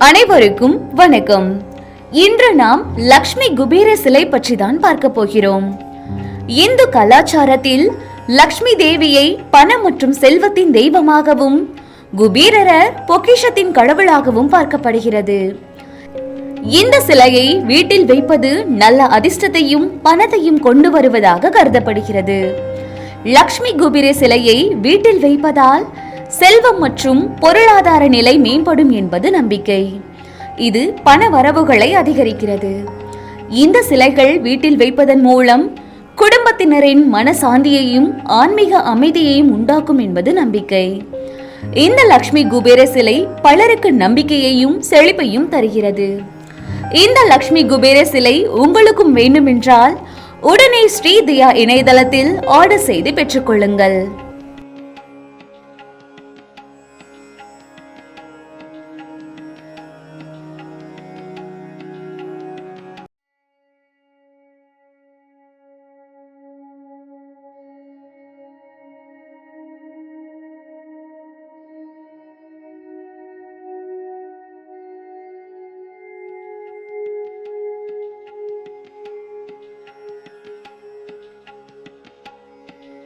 அனைவருக்கும் வணக்கம். இன்று நாம் லக்ஷ்மி குபேர சிலை பற்றி தான் பார்க்க போகிறோம். இந்து கலாச்சாரத்தில் லக்ஷ்மி தேவியை பணம் மற்றும் செல்வத்தின் தெய்வமாகவும் குபேரர் பொக்கிஷத்தின் கடவுளாகவும் பார்க்கப்படுகிறது. இந்த சிலையை வீட்டில் வைப்பது நல்ல அதிர்ஷ்டத்தையும் பணத்தையும் கொண்டு வருவதாக கருதப்படுகிறது. லக்ஷ்மி குபேர சிலையை வீட்டில் வைப்பதால் செல்வம் மற்றும் பொருளாதார நிலை மேம்படும் என்பது நம்பிக்கை. இது பண வரவுகளை அதிகரிக்கிறது. இந்த சிலைகள் வீட்டில் வைப்பதன் மூலம் குடும்பத்தினரின் மனசாந்தியையும் ஆன்மீக அமைதியையும் உண்டாக்கும் என்பது நம்பிக்கை. இந்த லக்ஷ்மி குபேர சிலை பலருக்கு நம்பிக்கையையும் செழிப்பையும் தருகிறது. இந்த லக்ஷ்மி குபேர சிலை உங்களுக்கும் வேண்டுமென்றால் உடனே ஸ்ரீ தியா இணையதளத்தில் ஆர்டர் செய்து பெற்றுக்கொள்ளுங்கள்.